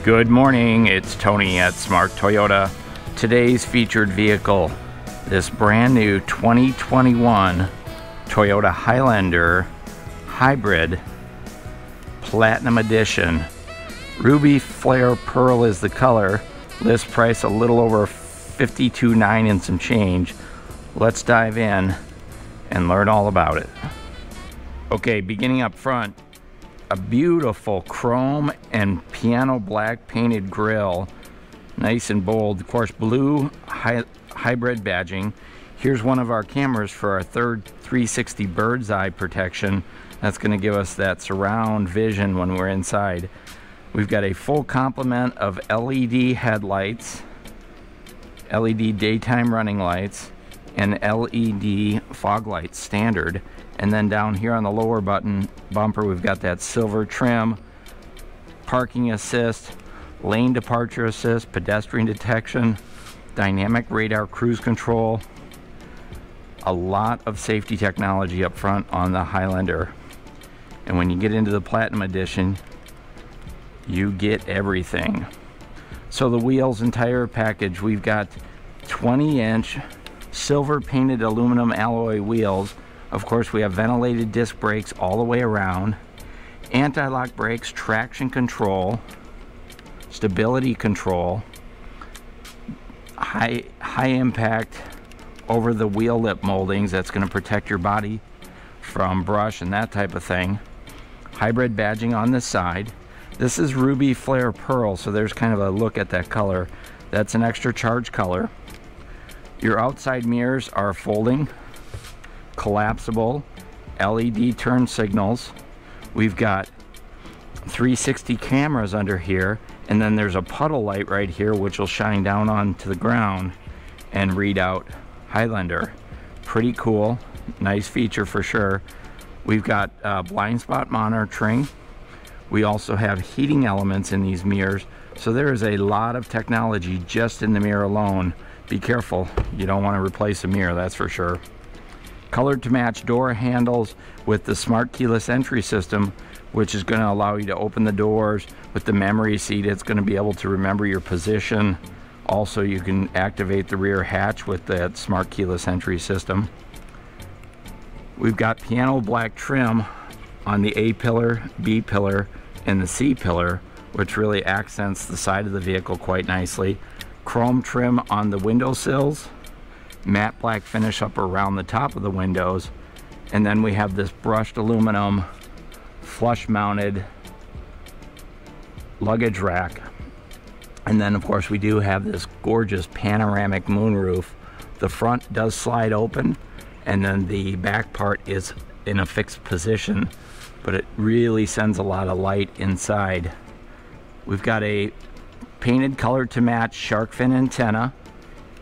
Good morning, it's Tony at Smart Toyota. Today's featured vehicle, this brand new 2021 Toyota Highlander Hybrid Platinum Edition. Ruby Flare Pearl is the color. List price a little over $52,900 and some change. Let's dive in and learn all about it. Okay, beginning up front, a beautiful chrome and piano black painted grille, nice and bold. Of course, blue hybrid badging. Here's one of our cameras for our third 360 bird's eye protection. That's going to give us that surround vision when we're inside. We've got a full complement of LED headlights, LED daytime running lights, and LED fog lights standard. And then down here on the lower bumper, we've got that silver trim, parking assist, lane departure assist, pedestrian detection, dynamic radar cruise control. A lot of safety technology up front on the Highlander. And when you get into the Platinum Edition, you get everything. So the wheels and tire package, we've got 20-inch silver painted aluminum alloy wheels. Of course, we have ventilated disc brakes all the way around, anti-lock brakes, traction control, stability control, high impact over the wheel lip moldings. That's going to protect your body from brush and that type of thing. Hybrid badging on this side. This is Ruby Flare Pearl, so there's kind of a look at that color. That's an extra charge color. Your outside mirrors are folding, collapsible LED turn signals. We've got 360 cameras under here, and then there's a puddle light right here which will shine down onto the ground and read out Highlander. Pretty cool, nice feature for sure. We've got blind spot monitoring. We also have heating elements in these mirrors, so there is a lot of technology just in the mirror alone. Be careful, you don't want to replace a mirror, that's for sure. Colored to match door handles with the smart keyless entry system, which is going to allow you to open the doors. With the memory seat, it's going to be able to remember your position. Also, you can activate the rear hatch with that smart keyless entry system. We've got piano black trim on the A pillar, B pillar, and the C pillar, which really accents the side of the vehicle quite nicely. Chrome trim on the windowsills, matte black finish up around the top of the windows, and then we have this brushed aluminum flush mounted luggage rack. And then of course we do have this gorgeous panoramic moonroof. The front does slide open, and then the back part is in a fixed position, but it really sends a lot of light inside. We've got a painted color to match shark fin antenna,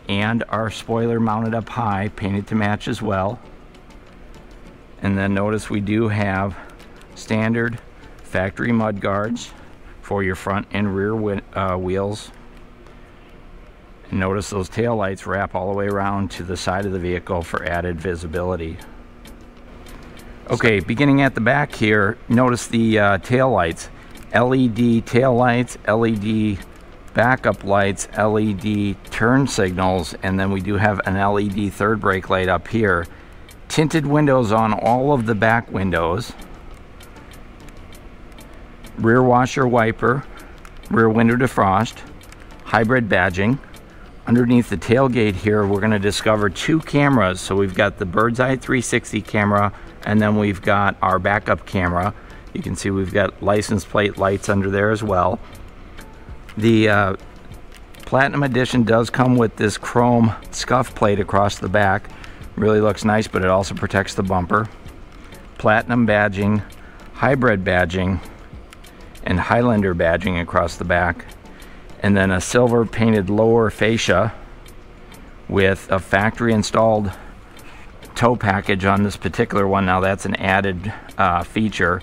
and our spoiler mounted up high, painted to match as well. And then notice we do have standard factory mud guards for your front and rear wheels. And notice those tail lights wrap all the way around to the side of the vehicle for added visibility. Okay, beginning at the back here, notice the tail lights. LED tail lights, LED backup lights, LED turn signals, and then we do have an LED third brake light up here. Tinted windows on all of the back windows. Rear washer wiper, rear window defrost, hybrid badging. Underneath the tailgate here, we're going to discover two cameras. So we've got the bird's eye 360 camera, and then we've got our backup camera. You can see we've got license plate lights under there as well. The Platinum Edition does come with this chrome scuff plate across the back. Really looks nice, but it also protects the bumper. Platinum badging, hybrid badging, and Highlander badging across the back. And then a silver painted lower fascia with a factory installed tow package on this particular one. Now that's an added feature.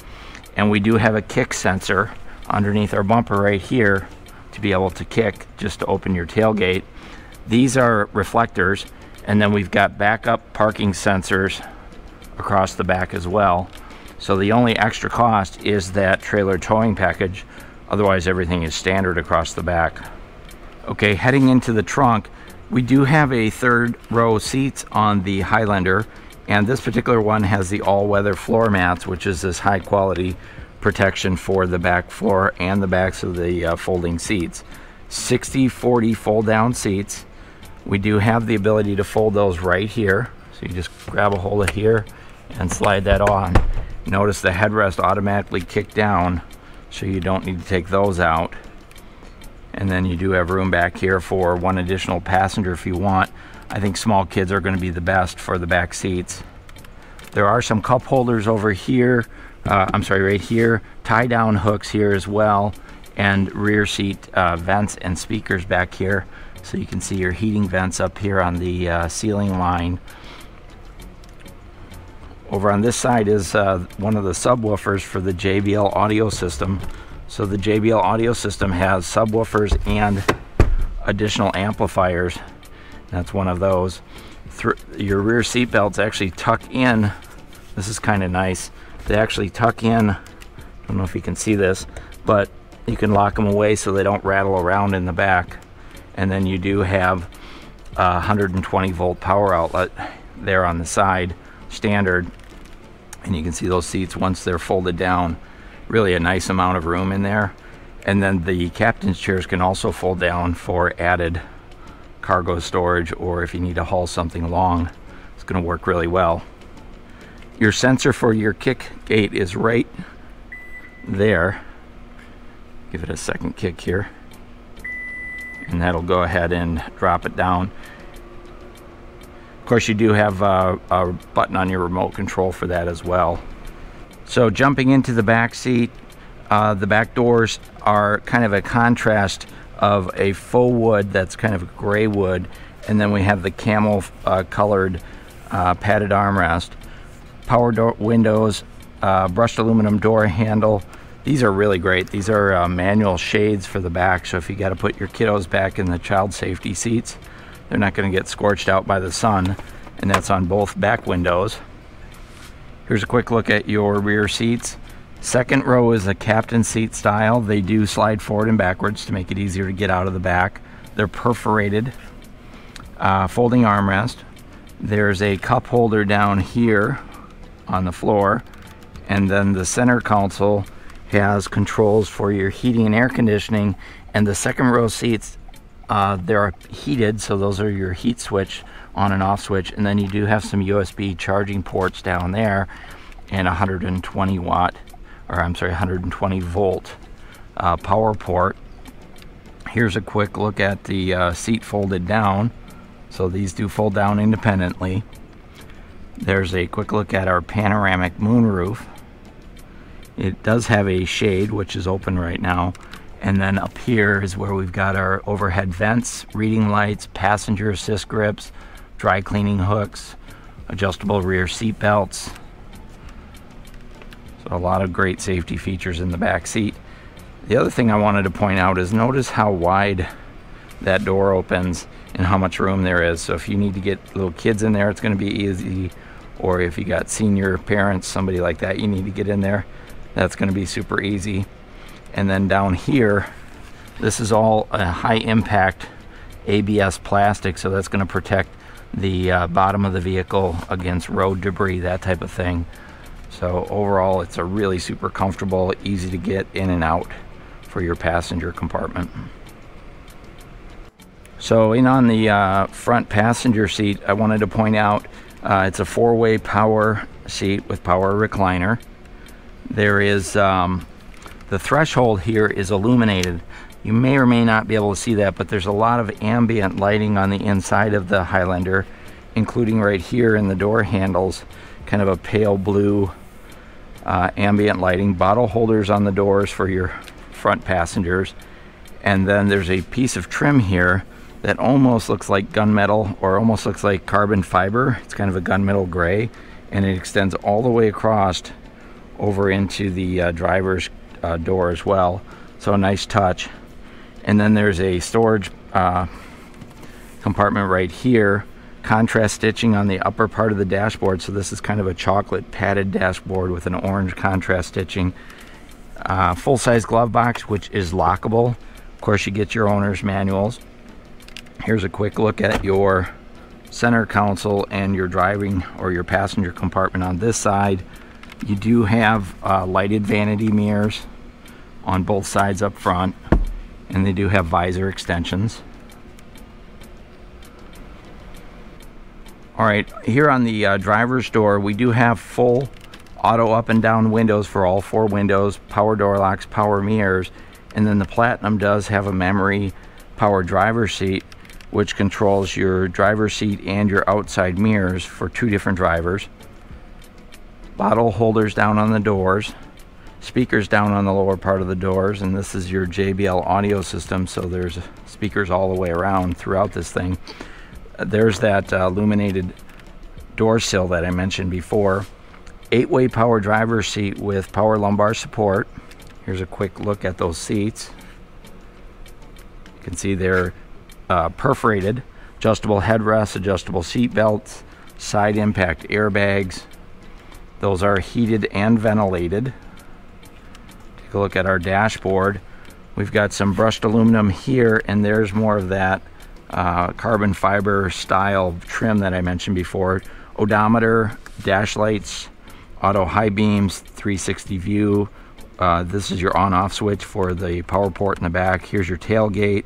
And we do have a kick sensor underneath our bumper right here to be able to kick just to open your tailgate. These are reflectors, and then we've got backup parking sensors across the back as well. So the only extra cost is that trailer towing package, Otherwise, everything is standard across the back. Okay, heading into the trunk, we do have a third row seats on the Highlander, and this particular one has the all-weather floor mats, which is this high quality protection for the back floor and the backs of the folding seats. 60/40 fold down seats. We do have the ability to fold those right here, so you just grab a hold of here and slide that on. Notice the headrest automatically kick down, so you don't need to take those out. And then you do have room back here for one additional passenger if you want. I think small kids are going to be the best for the back seats. There are some cup holders over here, right here, tie down hooks here as well, and rear seat vents and speakers back here. So you can see your heating vents up here on the ceiling line. Over on this side is one of the subwoofers for the JBL audio system. So the JBL audio system has subwoofers and additional amplifiers. That's one of those. Your rear seat belts actually tuck in. This is kind of nice. They actually tuck in. I don't know if you can see this, but you can lock them away so they don't rattle around in the back. And then you do have a 120 volt power outlet there on the side, standard. And you can see those seats once they're folded down. Really a nice amount of room in there. And then the captain's chairs can also fold down for added cargo storage, or if you need to haul something long, it's going to work really well. Your sensor for your kick gate is right there. Give it a second kick here, and that'll go ahead and drop it down. Of course, you do have a button on your remote control for that as well. So jumping into the back seat, the back doors are kind of a contrast of a faux wood that's kind of a gray wood, and then we have the camel colored padded armrest. Power door windows, brushed aluminum door handle. These are really great. These are manual shades for the back, so if you got to put your kiddos back in the child safety seats, they're not going to get scorched out by the sun, and that's on both back windows. Here's a quick look at your rear seats. Second row is a captain seat style. They do slide forward and backwards to make it easier to get out of the back. They're perforated, folding armrest. There's a cup holder down here on the floor, and then the center console has controls for your heating and air conditioning. And the second row seats, they're heated, so those are your heat switch, on and off switch. And then you do have some USB charging ports down there, and 120 volt power port. Here's a quick look at the seat folded down. So these do fold down independently. There's a quick look at our panoramic moonroof. It does have a shade, which is open right now. And then up here is where we've got our overhead vents, reading lights, passenger assist grips, dry cleaning hooks, adjustable rear seat belts. So a lot of great safety features in the back seat. The other thing I wanted to point out is notice how wide that door opens and how much room there is. So if you need to get little kids in there, it's going to be easy. Or if you got senior parents, somebody like that, you need to get in there, that's going to be super easy. And then down here, this is all a high impact ABS plastic, so that's going to protect the bottom of the vehicle against road debris, that type of thing. So overall, it's a really super comfortable, easy to get in and out for your passenger compartment. So in on the front passenger seat, I wanted to point out it's a 4-way power seat with power recliner. There is the threshold here is illuminated. You may or may not be able to see that, but there's a lot of ambient lighting on the inside of the Highlander, including right here in the door handles, kind of a pale blue ambient lighting. Bottle holders on the doors for your front passengers. And then there's a piece of trim here that almost looks like gunmetal, or almost looks like carbon fiber. It's kind of a gunmetal gray, and it extends all the way across over into the driver's door as well. So a nice touch. And then there's a storage compartment right here. Contrast stitching on the upper part of the dashboard. So this is kind of a chocolate padded dashboard with an orange contrast stitching. Full-size glove box, which is lockable. Of course, you get your owner's manuals. Here's a quick look at your center console and your driving or your passenger compartment on this side. You do have lighted vanity mirrors on both sides up front, and they do have visor extensions. All right, here on the driver's door, we do have full auto up and down windows for all 4 windows, power door locks, power mirrors, and then the Platinum does have a memory power driver's seat, which controls your driver's seat and your outside mirrors for 2 different drivers. Bottle holders down on the doors, speakers down on the lower part of the doors, and this is your JBL audio system, so there's speakers all the way around throughout this thing. There's that illuminated door sill that I mentioned before. 8-way power driver's seat with power lumbar support. Here's a quick look at those seats. You can see they're perforated, adjustable headrests, adjustable seat belts, side impact airbags. Those are heated and ventilated. Take a look at our dashboard. We've got some brushed aluminum here, and there's more of that carbon fiber style trim that I mentioned before. Odometer, dash lights, auto high beams, 360 view. This is your on-off switch for the power port in the back. Here's your tailgate,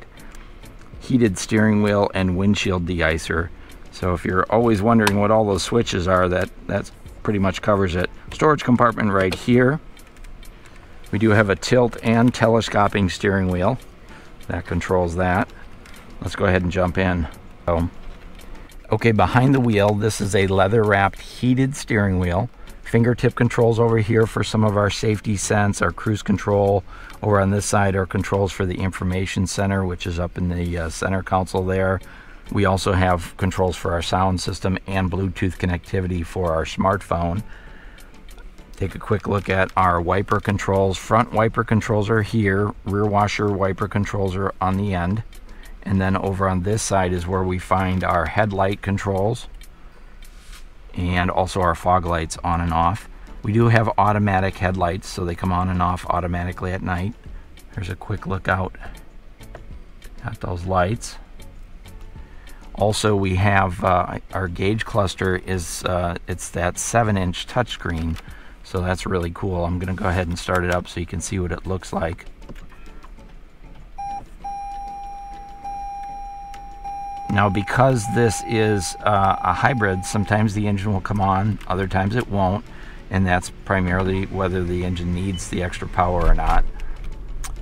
heated steering wheel, and windshield de-icer. So if you're always wondering what all those switches are, that's pretty much covers it. Storage compartment right here. We do have a tilt and telescoping steering wheel that controls that. Let's go ahead and jump in. Okay, behind the wheel, this is a leather-wrapped heated steering wheel. Fingertip controls over here for some of our safety sense, our cruise control. Over on this side are controls for the information center, which is up in the center console there. We also have controls for our sound system and Bluetooth connectivity for our smartphone. Take a quick look at our wiper controls. Front wiper controls are here. Rear washer wiper controls are on the end. And then over on this side is where we find our headlight controls and also our fog lights on and off. We do have automatic headlights, so they come on and off automatically at night. Here's a quick look out at those lights. Also, we have our gauge cluster is it's that 7-inch touchscreen, so that's really cool. I'm going to go ahead and start it up so you can see what it looks like. Now, because this is a hybrid, sometimes the engine will come on, other times it won't, and that's primarily whether the engine needs the extra power or not.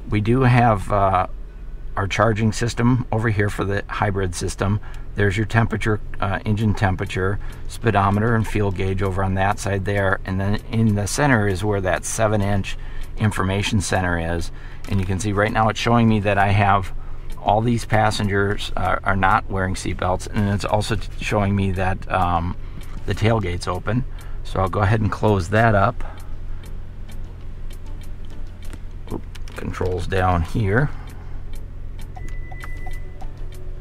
We do have our charging system over here for the hybrid system. There's your temperature, engine temperature, speedometer, and fuel gauge over on that side there, and then in the center is where that 7-inch information center is. And you can see right now it's showing me that I have all these passengers are not wearing seatbelts, and it's also showing me that the tailgate's open. So I'll go ahead and close that up. Oop, controls down here.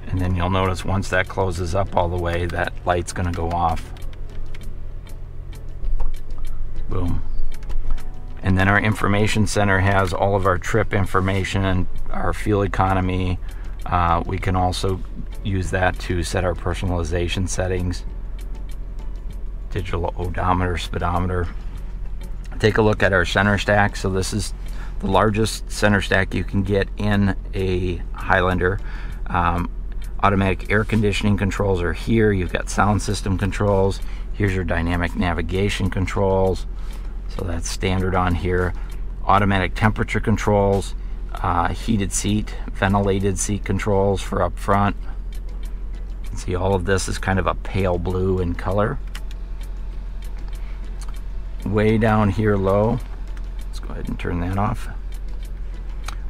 And then you'll notice once that closes up all the way, that light's gonna go off. Boom. And then our information center has all of our trip information, our fuel economy. We can also use that to set our personalization settings. Digital odometer, speedometer. Take a look at our center stack. So this is the largest center stack you can get in a Highlander. Automatic air conditioning controls are here. You've got sound system controls. Here's your dynamic navigation controls. So that's standard on here. Automatic temperature controls, heated seat, ventilated seat controls for up front. You can see all of this is kind of a pale blue in color. Way down here low, let's go ahead and turn that off.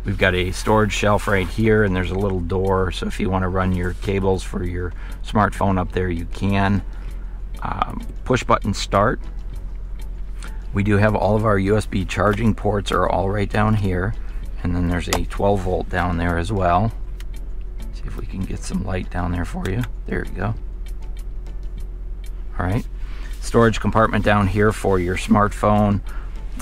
We've got a storage shelf right here, and there's a little door, so if you want to run your cables for your smartphone up there, you can. Push button start. We do have all of our USB charging ports are all right down here, and then there's a 12 volt down there as well. See if we can get some light down there for you. There you go. All right, storage compartment down here for your smartphone.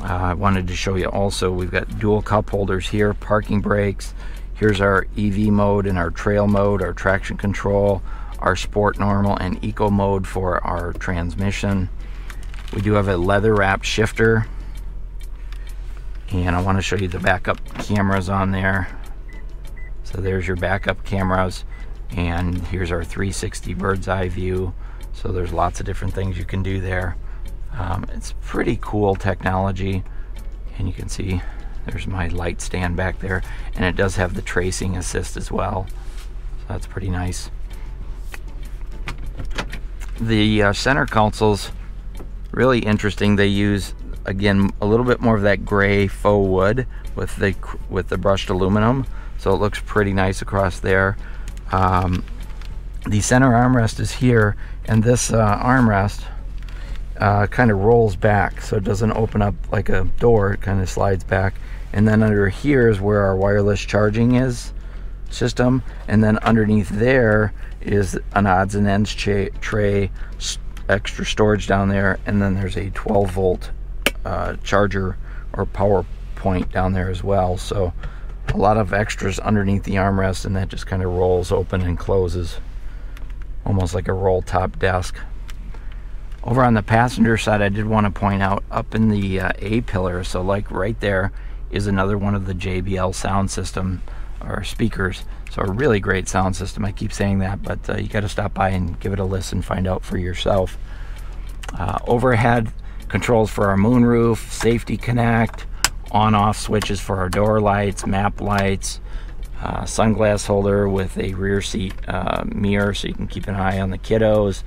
I wanted to show you also, we've got dual cup holders here, parking brakes. Here's our EV mode and our trail mode, our traction control, our sport, normal, and eco mode for our transmission. We do have a leather wrapped shifter, and I want to show you the backup cameras on there. So there's your backup cameras, and here's our 360 bird's eye view. So there's lots of different things you can do there. It's pretty cool technology, and you can see there's my light stand back there, and it does have the tracing assist as well, so that's pretty nice. The center console's really interesting. They use, again, a little bit more of that gray faux wood with the brushed aluminum, so it looks pretty nice across there. The center armrest is here, and this armrest kind of rolls back, so it doesn't open up like a door, it kind of slides back. And then under here is where our wireless charging system, and then underneath there is an odds and ends tray, extra storage down there, and then there's a 12-volt charger or power point down there as well. So a lot of extras underneath the armrest, and that just kind of rolls open and closes, almost like a roll top desk. Over on the passenger side, I did want to point out up in the A pillar, so like right there is another one of the JBL sound system or speakers. So a really great sound system. I keep saying that, but you got to stop by and give it a listen, find out for yourself. Overhead controls for our moonroof, safety connect, on-off switches for our door lights, map lights, sunglass holder with a rear seat mirror so you can keep an eye on the kiddos,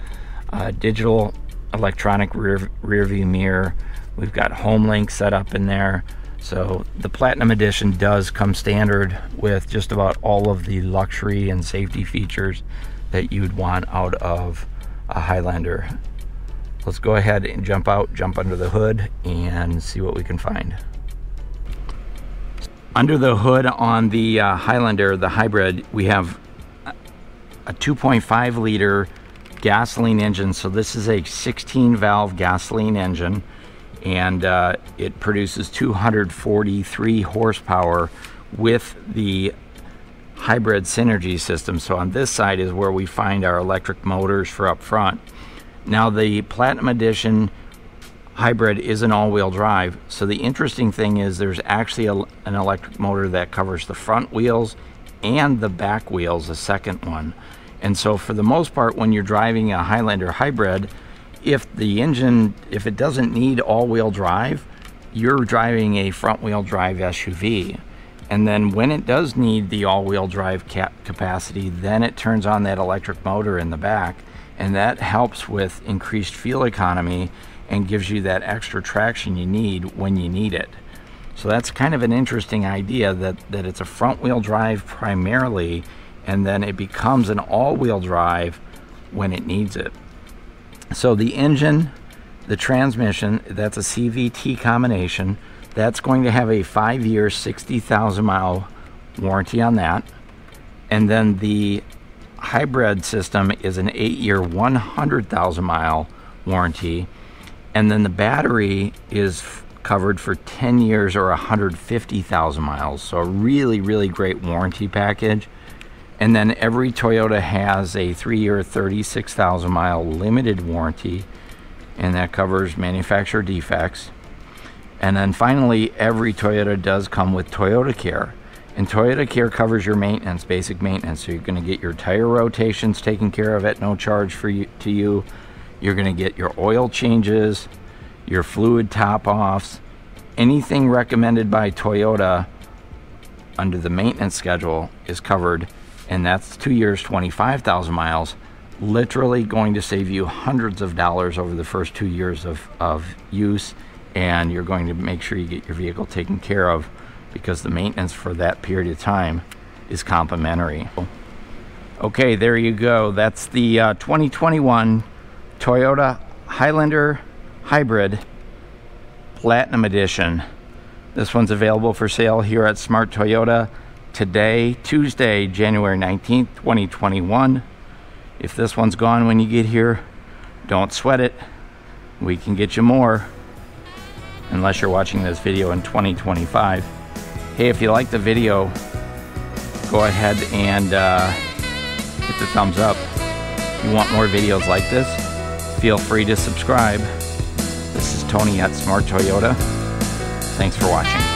digital electronic rear view mirror. We've got home link set up in there. So the Platinum Edition does come standard with just about all of the luxury and safety features that you'd want out of a Highlander. Let's go ahead and jump under the hood and see what we can find. Under the hood on the Highlander, the Hybrid, we have a 2.5 liter gasoline engine. So this is a 16 valve gasoline engine, and it produces 243 horsepower with the hybrid synergy system. So on this side is where we find our electric motors for up front. Now the Platinum Edition Hybrid is an all-wheel drive, so the interesting thing is there's actually an electric motor that covers the front wheels and the back wheels, the second one. And so for the most part, when you're driving a Highlander Hybrid, if it doesn't need all-wheel drive, you're driving a front-wheel drive SUV. And then when it does need the all-wheel drive capacity, then it turns on that electric motor in the back, and that helps with increased fuel economy and gives you that extra traction you need when you need it. So that's kind of an interesting idea, that it's a front-wheel drive primarily, and then it becomes an all-wheel drive when it needs it. So the engine, the transmission, that's a CVT combination. That's going to have a 5-year, 60,000 mile warranty on that. And then the hybrid system is an 8-year, 100,000 mile warranty. And then the battery is covered for 10 years or 150,000 miles. So a really, really great warranty package. And then every Toyota has a 3-year, 36,000 mile limited warranty, and that covers manufacturer defects. And then finally, every Toyota does come with Toyota Care. And Toyota Care covers your maintenance, basic maintenance. So you're going to get your tire rotations taken care of at no charge to you. You're going to get your oil changes, your fluid top-offs, anything recommended by Toyota under the maintenance schedule is covered. And that's 2 years, 25,000 miles, literally going to save you hundreds of dollars over the first 2 years of use, and you're going to make sure you get your vehicle taken care of because the maintenance for that period of time is complimentary. Okay, there you go. That's the 2021 Toyota Highlander Hybrid Platinum Edition. This one's available for sale here at Smart Toyota today, Tuesday, January 19th, 2021. If this one's gone when you get here, don't sweat it. We can get you more. unless you're watching this video in 2025. Hey, if you like the video, go ahead and hit the thumbs up. If you want more videos like this, feel free to subscribe. This is Tony at Smart Toyota. Thanks for watching.